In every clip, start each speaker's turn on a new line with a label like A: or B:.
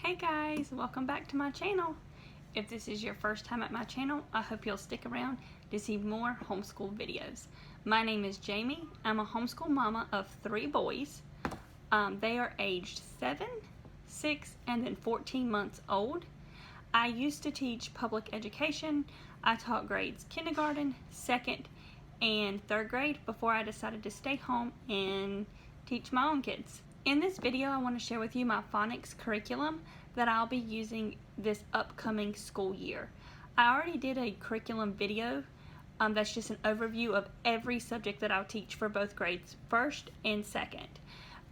A: Hey guys, welcome back to my channel. If this is your first time at my channel, I hope you'll stick around to see more homeschool videos. My name is Jamie. I'm a homeschool mama of 3 boys. They are aged 7, 6, and then 14 months old. I used to teach public education. I taught grades kindergarten, 2nd, and 3rd grade before I decided to stay home and teach my own kids. In this video, I want to share with you my phonics curriculum that I'll be using this upcoming school year. I already did a curriculum video that's just an overview of every subject that I'll teach for both grades 1st and 2nd.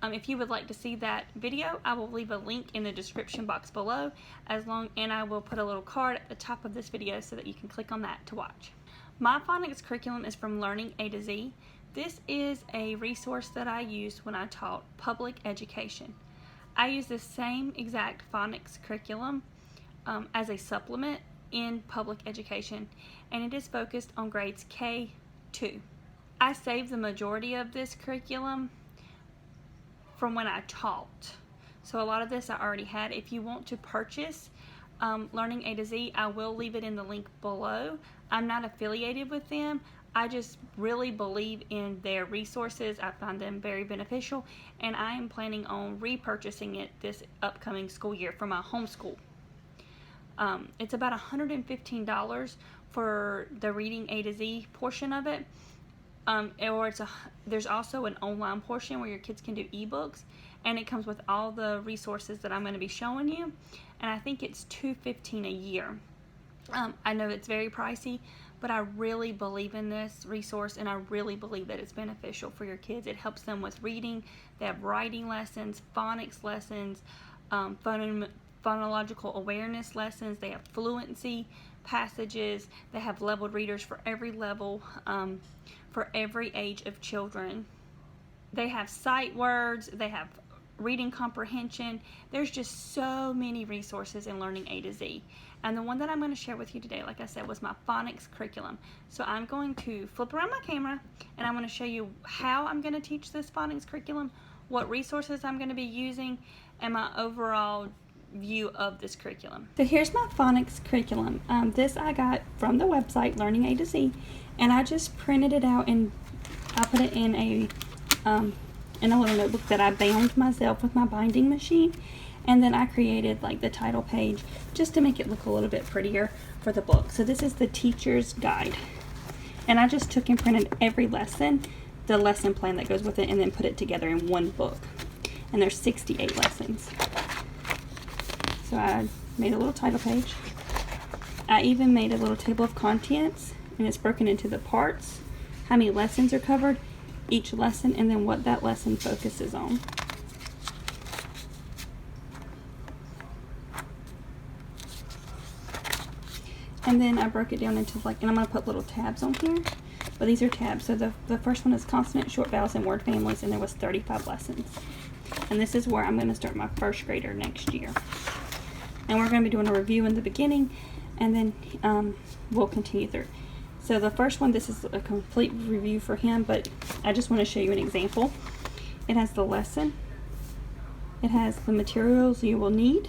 A: If you would like to see that video, I will leave a link in the description box below, and I will put a little card at the top of this video so that you can click on that to watch. My phonics curriculum is from Learning A to Z. This is a resource that I used when I taught public education. I use the same exact phonics curriculum as a supplement in public education, and it is focused on grades K-2. I saved the majority of this curriculum from when I taught. So a lot of this I already had. If you want to purchase Learning A to Z, I will leave it in the link below. I'm not affiliated with them. I just really believe in their resources. I find them very beneficial, and I am planning on repurchasing it this upcoming school year for my homeschool. It's about $115 for the Reading A to Z portion of it. There's also an online portion where your kids can do ebooks, and it comes with all the resources that I'm going to be showing you, and I think it's $215 a year. I know it's very pricey, but I really believe in this resource, and I really believe that it's beneficial for your kids. It helps them with reading. They have writing lessons, phonics lessons, phonological awareness lessons. They have fluency passages. They have leveled readers for every level, for every age of children. They have sight words. They have reading comprehension. There's just so many resources in Learning A to Z. And the one that I'm going to share with you today, like I said, was my phonics curriculum. So I'm going to flip around my camera, and I'm going to show you how I'm going to teach this phonics curriculum, what resources I'm going to be using, and my overall view of this curriculum. So here's my phonics curriculum. This I got from the website Learning A to Z, and I just printed it out and I put it in a little notebook that I bound myself with my binding machine. And then I created like the title page just to make it look a little bit prettier for the book. So this is the teacher's guide. And I just took and printed every lesson, the lesson plan that goes with it, and then put it together in one book. And there's 68 lessons. So I made a little title page. I even made a little table of contents, and it's broken into the parts, how many lessons are covered, each lesson, and then what that lesson focuses on. And then I broke it down into and I'm going to put little tabs on here, but these are tabs. So the first one is consonant, short vowels, and word families, and there was 35 lessons. And this is where I'm going to start my 1st grader next year. And we're going to be doing a review in the beginning, and then we'll continue through. So the first one, this is a complete review for him, but I just want to show you an example. It has the lesson. It has the materials you will need,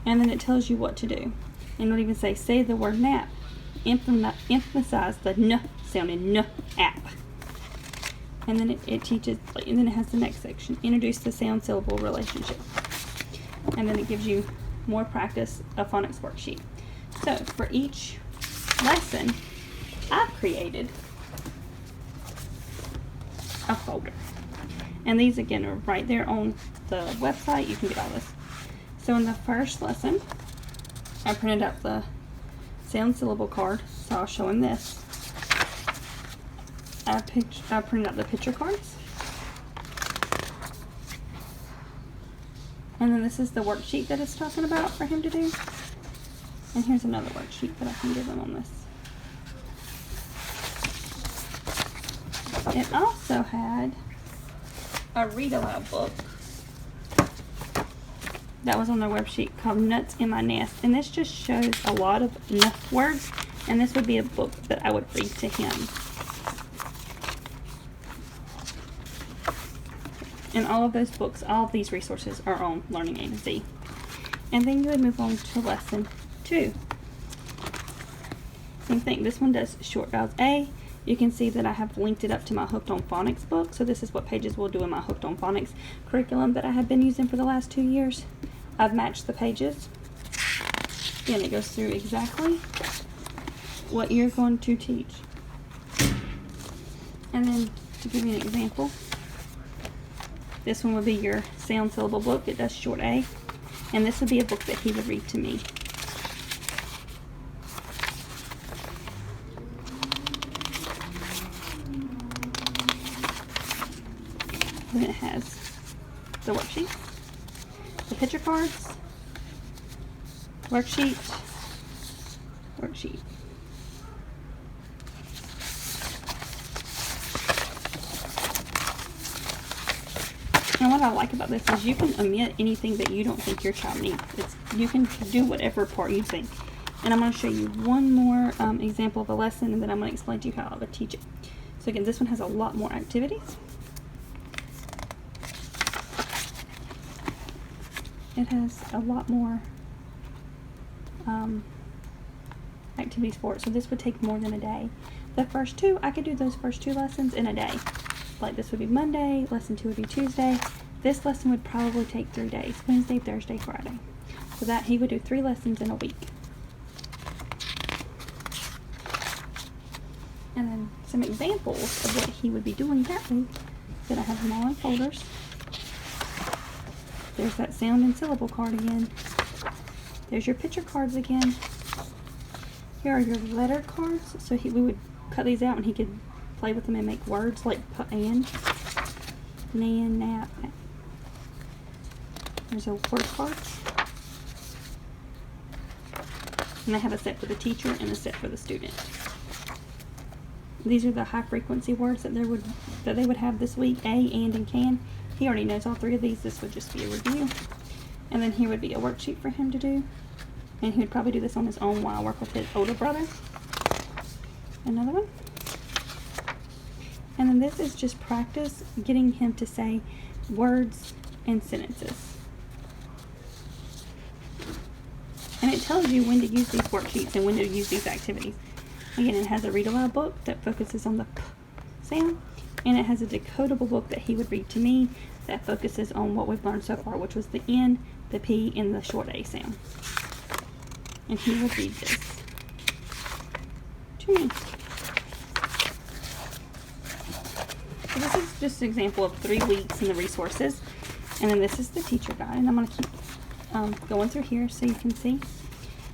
A: and then it tells you what to do. And it'll even say the word nap. Emphasize the n sound in n app. And then it teaches, and then it has the next section. Introduce the sound syllable relationship. And then it gives you more practice, a phonics worksheet. So for each lesson, I've created a folder. And these again are right there on the website. You can get all this. So in the first lesson, I printed out the sound syllable card, so I'll show him this. I printed out the picture cards. And then this is the worksheet that it's talking about for him to do. And here's another worksheet that I can give him on this. It also had a read aloud book that was on their worksheet called Nuts in My Nest, and this just shows a lot of enough words, and this would be a book that I would read to him. And all of those books, all of these resources are on Learning A to Z. And then you would move on to lesson 2. Same thing, this one does short vowels A. You can see that I have linked it up to my Hooked on Phonics book. So this is what pages we'll do in my Hooked on Phonics curriculum that I have been using for the last 2 years. I've matched the pages. And it goes through exactly what you're going to teach. And then to give you an example, this one would be your sound syllable book. It does short A. And this would be a book that he would read to me. And it has the worksheet, the picture cards, worksheet, worksheet. And what I like about this is you can omit anything that you don't think your child needs. You can do whatever part you think. And I'm going to show you one more example of a lesson, and then I'm going to explain to you how I would teach it. So again, this one has a lot more activities. It has a lot more activities for it. So this would take more than a day. The first 2, I could do those first 2 lessons in a day. Like this would be Monday, lesson 2 would be Tuesday. This lesson would probably take 3 days, Wednesday, Thursday, Friday. So that he would do 3 lessons in a week. And then some examples of what he would be doing that week that I have them all in folders. There's that sound and syllable card again. There's your picture cards again. Here are your letter cards. So we would cut these out and he could play with them and make words like and, nan, nap. There's a word cards. And I have a set for the teacher and a set for the student. These are the high frequency words that they would have this week, a, and can. He already knows all 3 of these. This would just be a review. And then here would be a worksheet for him to do. And he would probably do this on his own while I work with his older brother. Another one. And then this is just practice getting him to say words and sentences. And it tells you when to use these worksheets and when to use these activities. Again, it has a read aloud book that focuses on the p sound. And it has a decodable book that he would read to me that focuses on what we've learned so far, which was the N, the P, and the short A sound. And he would read this to me. So this is just an example of 3 weeks in the resources. And then this is the teacher guide. And I'm going to keep going through here so you can see.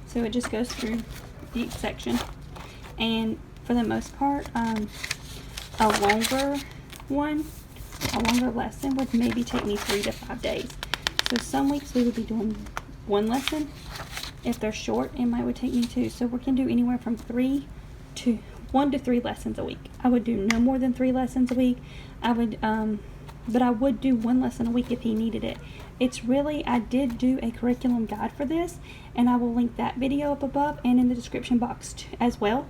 A: So it just goes through each section. And for the most part, a longer lesson would maybe take me 3 to 5 days. So some weeks we would be doing 1 lesson. If they're short, it would take me 2. So we can do anywhere from 1 to 3 lessons a week. I would do no more than 3 lessons a week. But I would do 1 lesson a week if he needed it. It's really, I did do a curriculum guide for this, and I will link that video up above and in the description box as well.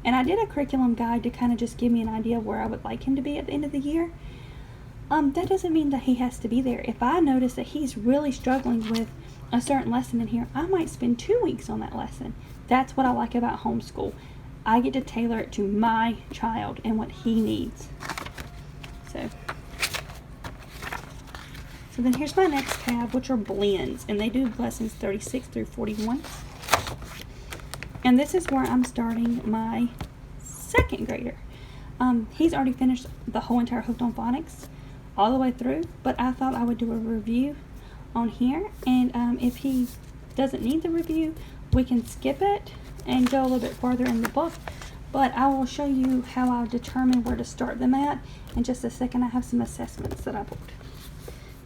A: And I did a curriculum guide to kind of just give me an idea of where I would like him to be at the end of the year. That doesn't mean that he has to be there. If I notice that he's really struggling with a certain lesson in here, I might spend 2 weeks on that lesson. That's what I like about homeschool. I get to tailor it to my child and what he needs. So then here's my next tab, which are blends, and they do lessons 36 through 41. And this is where I'm starting my 2nd grader. He's already finished the whole entire Hooked on Phonics all the way through, but I thought I would do a review on here. And if he doesn't need the review, we can skip it and go a little bit farther in the book. But I will show you how I determine where to start them at in just a second. I have some assessments that I booked.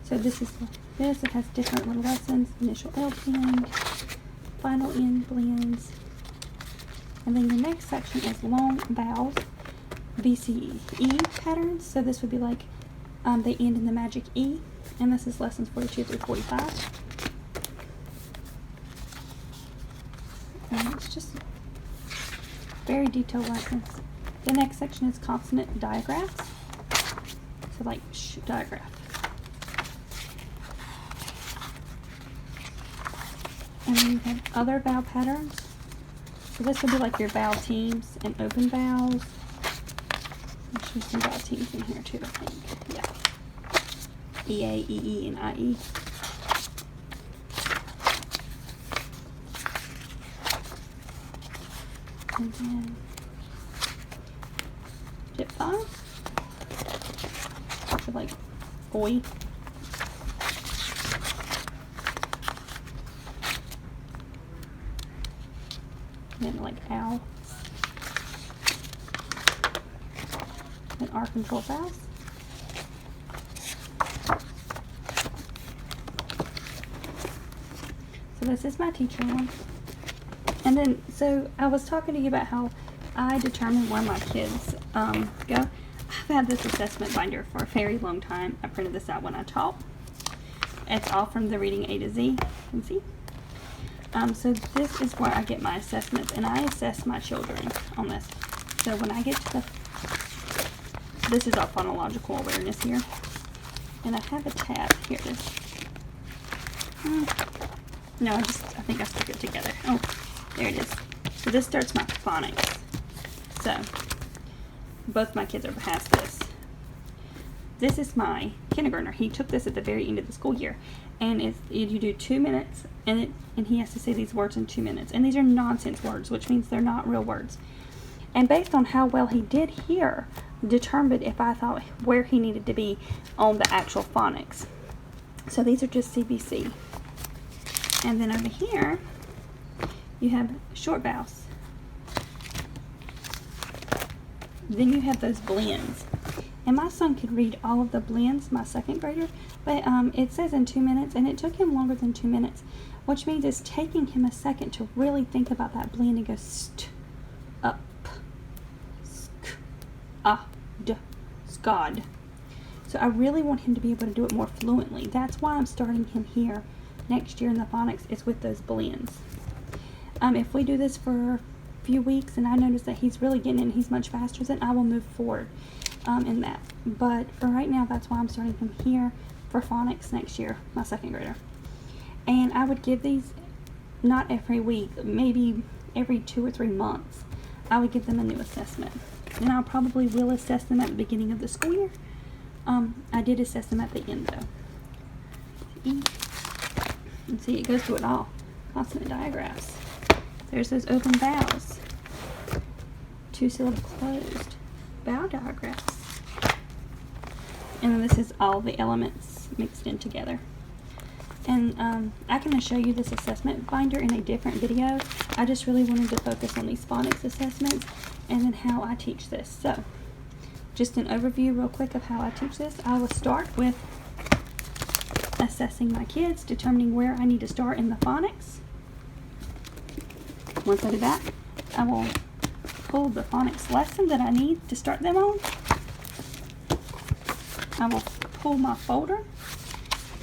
A: So this is this. It has different little lessons: initial L blend, final N blends, and then the next section is long vowels, BCE patterns. So this would be like they end in the magic E, and this is lessons 42 through 45. And it's just very detailed lessons. The next section is consonant digraphs. So like digraph. And then you have other vowel patterns. So this would be like your vowel teams and open vowels. There's some vowel teams in here too, I think. Yeah. EA, EE, and IE. And then diphthongs. So like oi. And then like owl. And R control vowels. So this is my teacher one. And then, so I was talking to you about how I determine where my kids go. I've had this assessment binder for a very long time. I printed this out when I taught. It's all from the Reading A to Z, you can see. So this is where I get my assessments, and I assess my children on this. So when I get to this is our phonological awareness here. And I have a tab, here it is. No, I think I stuck it together. Oh, there it is. So this starts my phonics. So both my kids are past this. This is my kindergartner. He took this at the very end of the school year. And you do 2 minutes, and he has to say these words in 2 minutes. And these are nonsense words, which means they're not real words. And based on how well he did here, determined if I thought where he needed to be on the actual phonics. So these are just CBC. And then over here, you have short vowels. Then you have those blends. And my son could read all of the blends, my second grader, but it says in 2 minutes, and it took him longer than 2 minutes, which means it's taking him a second to really think about that blend and go st, up, sk, d, skod. So I really want him to be able to do it more fluently. That's why I'm starting him here next year in the phonics, is with those blends. If we do this for a few weeks and I notice that he's really getting it and he's much faster, then I will move forward in that. But for right now, that's why I'm starting him here for phonics next year, my second grader. And I would give these not every week, maybe every 2 or 3 months. I would give them a new assessment. And I probably will assess them at the beginning of the school year. I did assess them at the end though. And see, it goes through it all. Consonant digraphs. There's those open vowels. 2-syllable closed. Vowel digraphs. And then this is all the elements mixed in together. And I can show you this assessment binder in a different video. I just really wanted to focus on these phonics assessments and then how I teach this. So, just an overview real quick of how I teach this. I will start with assessing my kids, determining where I need to start in the phonics. Once I do that, I will pull the phonics lesson that I need to start them on. I will pull my folder,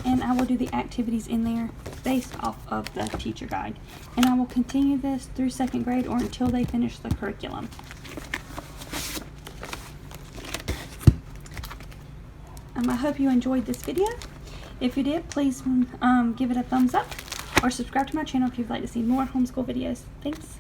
A: and I will do the activities in there based off of the teacher guide. And I will continue this through second grade or until they finish the curriculum. I hope you enjoyed this video. If you did, please give it a thumbs up or subscribe to my channel if you'd like to see more homeschool videos. Thanks.